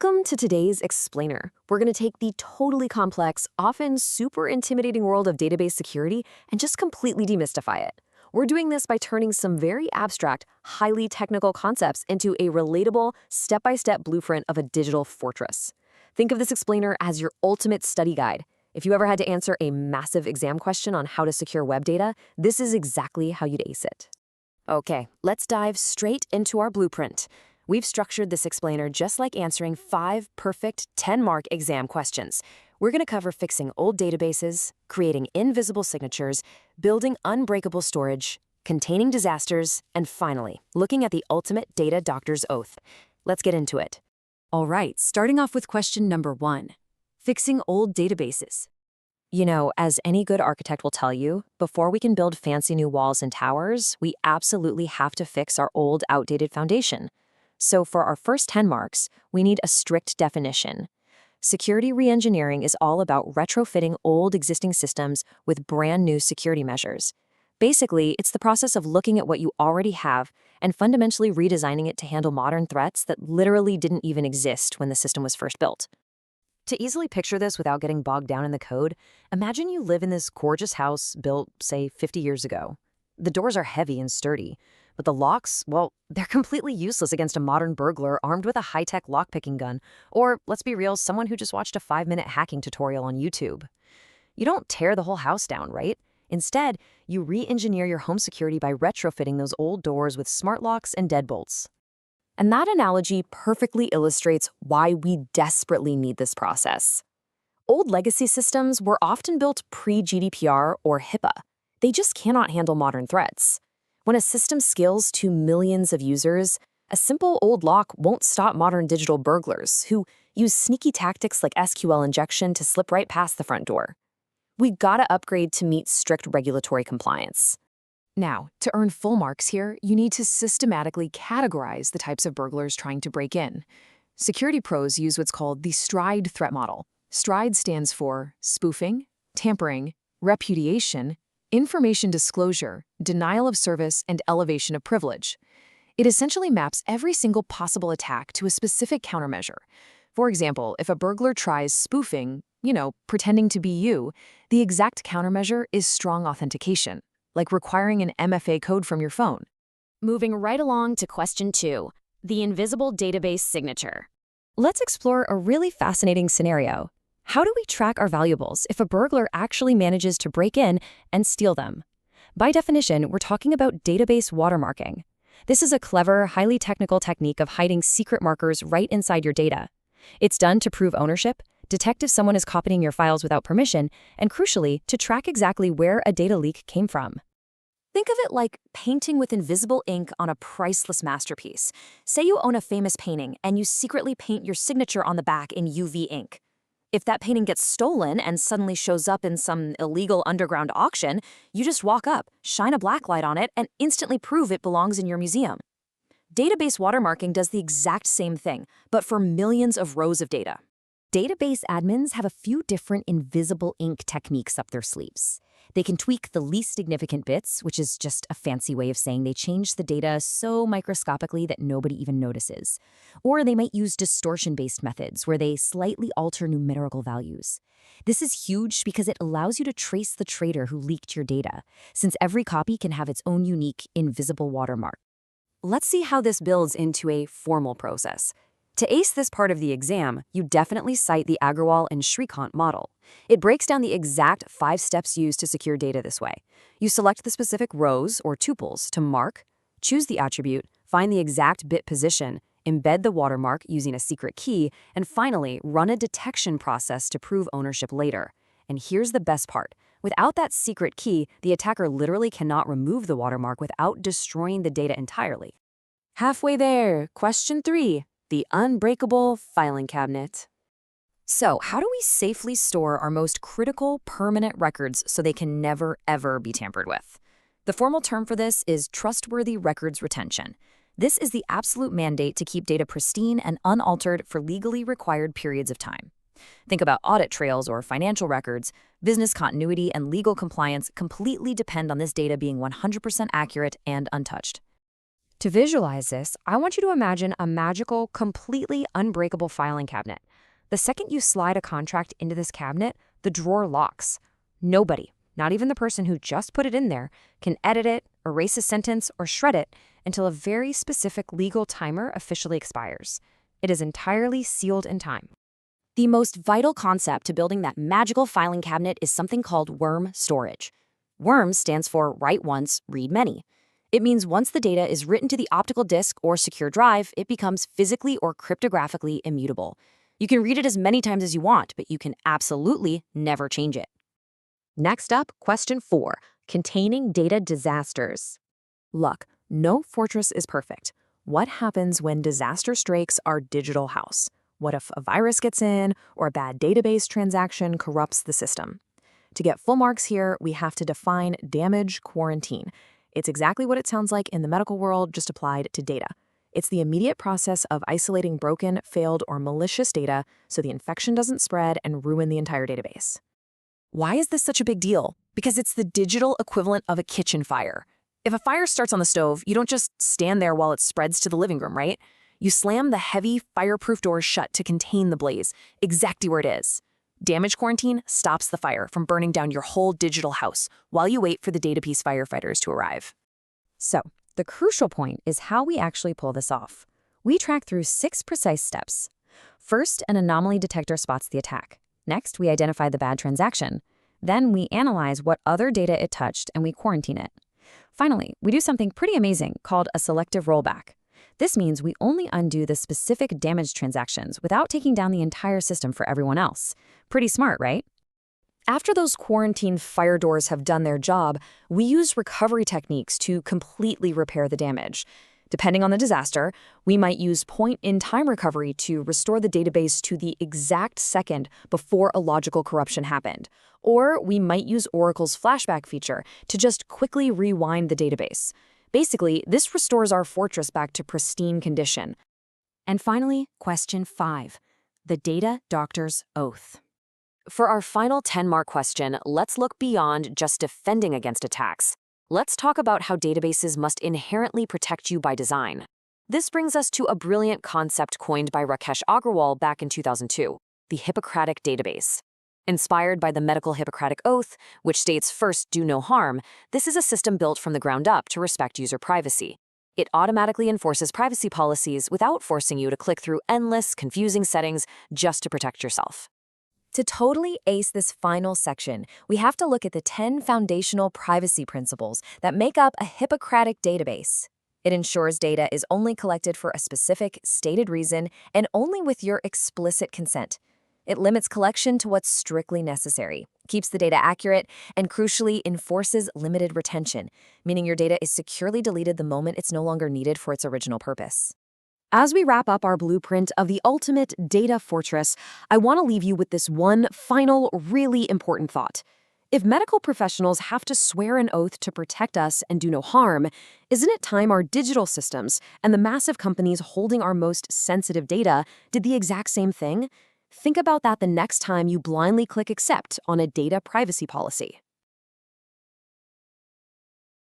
Welcome to today's explainer. We're going to take the totally complex, often super intimidating world of database security and just completely demystify it. We're doing this by turning some very abstract, highly technical concepts into a relatable, step-by-step blueprint of a digital fortress. Think of this explainer as your ultimate study guide. If you ever had to answer a massive exam question on how to secure web data, this is exactly how you'd ace it. Okay, let's dive straight into our blueprint. We've structured this explainer just like answering 5 perfect 10-mark exam questions. We're going to cover fixing old databases, creating invisible signatures, building unbreakable storage, containing disasters, and finally, looking at the ultimate data doctor's oath. Let's get into it. All right, starting off with question number 1, fixing old databases. You know, as any good architect will tell you, before we can build fancy new walls and towers, we absolutely have to fix our old, outdated foundation. So for our first 10 marks, we need a strict definition. Security reengineering is all about retrofitting old existing systems with brand new security measures. Basically, it's the process of looking at what you already have and fundamentally redesigning it to handle modern threats that literally didn't even exist when the system was first built. To easily picture this without getting bogged down in the code, imagine you live in this gorgeous house built, say, 50 years ago. The doors are heavy and sturdy, but the locks, well, they're completely useless against a modern burglar armed with a high-tech lockpicking gun, or, let's be real, someone who just watched a 5-minute hacking tutorial on YouTube. You don't tear the whole house down, right? Instead, you re-engineer your home security by retrofitting those old doors with smart locks and deadbolts. And that analogy perfectly illustrates why we desperately need this process. Old legacy systems were often built pre-GDPR or HIPAA. They just cannot handle modern threats. When a system scales to millions of users, a simple old lock won't stop modern digital burglars who use sneaky tactics like SQL injection to slip right past the front door. We've got to upgrade to meet strict regulatory compliance. Now, to earn full marks here, you need to systematically categorize the types of burglars trying to break in. Security pros use what's called the STRIDE threat model. STRIDE stands for spoofing, tampering, repudiation, information disclosure, denial of service, and elevation of privilege. It essentially maps every single possible attack to a specific countermeasure. For example, if a burglar tries spoofing, pretending to be you, the exact countermeasure is strong authentication, like requiring an MFA code from your phone. Moving right along to question 2, the invisible database signature. Let's explore a really fascinating scenario. How do we track our valuables if a burglar actually manages to break in and steal them? By definition, we're talking about database watermarking. This is a clever, highly technical technique of hiding secret markers right inside your data. It's done to prove ownership, detect if someone is copying your files without permission, and crucially, to track exactly where a data leak came from. Think of it like painting with invisible ink on a priceless masterpiece. Say you own a famous painting and you secretly paint your signature on the back in UV ink. If that painting gets stolen and suddenly shows up in some illegal underground auction, you just walk up, shine a black light on it, and instantly prove it belongs in your museum. Database watermarking does the exact same thing, but for millions of rows of data. Database admins have a few different invisible ink techniques up their sleeves. They can tweak the least significant bits, which is just a fancy way of saying they change the data so microscopically that nobody even notices. Or they might use distortion-based methods where they slightly alter numerical values. This is huge because it allows you to trace the traitor who leaked your data, since every copy can have its own unique, invisible watermark. Let's see how this builds into a formal process. To ace this part of the exam, you definitely cite the Agrawal and Shrikant model. It breaks down the exact 5 steps used to secure data this way. You select the specific rows or tuples to mark, choose the attribute, find the exact bit position, embed the watermark using a secret key, and finally, run a detection process to prove ownership later. And here's the best part. Without that secret key, the attacker literally cannot remove the watermark without destroying the data entirely. Halfway there, question 3. The unbreakable filing cabinet. So, how do we safely store our most critical permanent records so they can never, ever be tampered with? The formal term for this is trustworthy records retention. This is the absolute mandate to keep data pristine and unaltered for legally required periods of time. Think about audit trails or financial records. Business continuity and legal compliance completely depend on this data being 100% accurate and untouched. To visualize this, I want you to imagine a magical, completely unbreakable filing cabinet. The second you slide a contract into this cabinet, the drawer locks. Nobody, not even the person who just put it in there, can edit it, erase a sentence, or shred it until a very specific legal timer officially expires. It is entirely sealed in time. The most vital concept to building that magical filing cabinet is something called worm storage. WORM stands for Write Once, Read Many. It means once the data is written to the optical disk or secure drive, it becomes physically or cryptographically immutable. You can read it as many times as you want, but you can absolutely never change it. Next up, question 4, containing data disasters. Look, no fortress is perfect. What happens when disaster strikes our digital house? What if a virus gets in or a bad database transaction corrupts the system? To get full marks here, we have to define damage quarantine. It's exactly what it sounds like in the medical world, just applied to data. It's the immediate process of isolating broken, failed, or malicious data so the infection doesn't spread and ruin the entire database. Why is this such a big deal? Because it's the digital equivalent of a kitchen fire. If a fire starts on the stove, you don't just stand there while it spreads to the living room, right? You slam the heavy, fireproof doors shut to contain the blaze, exactly where it is. Damage quarantine stops the fire from burning down your whole digital house while you wait for the Datapiece firefighters to arrive. So, the crucial point is how we actually pull this off. We track through 6 precise steps. First, an anomaly detector spots the attack. Next, we identify the bad transaction. Then we analyze what other data it touched and we quarantine it. Finally, we do something pretty amazing called a selective rollback. This means we only undo the specific damaged transactions without taking down the entire system for everyone else. Pretty smart, right? After those quarantine fire doors have done their job, we use recovery techniques to completely repair the damage. Depending on the disaster, we might use point-in-time recovery to restore the database to the exact second before a logical corruption happened. Or we might use Oracle's flashback feature to just quickly rewind the database. Basically, this restores our fortress back to pristine condition. And finally, question 5, the data doctor's oath. For our final 10-mark question, let's look beyond just defending against attacks. Let's talk about how databases must inherently protect you by design. This brings us to a brilliant concept coined by Rakesh Agrawal back in 2002, the Hippocratic database. Inspired by the medical Hippocratic Oath, which states first, do no harm, this is a system built from the ground up to respect user privacy. It automatically enforces privacy policies without forcing you to click through endless, confusing settings just to protect yourself. To totally ace this final section, we have to look at the 10 foundational privacy principles that make up a Hippocratic database. It ensures data is only collected for a specific, stated reason and only with your explicit consent. It limits collection to what's strictly necessary, keeps the data accurate, and crucially enforces limited retention, meaning your data is securely deleted the moment it's no longer needed for its original purpose. As we wrap up our blueprint of the ultimate data fortress, I want to leave you with this one final, really important thought. If medical professionals have to swear an oath to protect us and do no harm, isn't it time our digital systems and the massive companies holding our most sensitive data did the exact same thing? Think about that the next time you blindly click accept on a data privacy policy.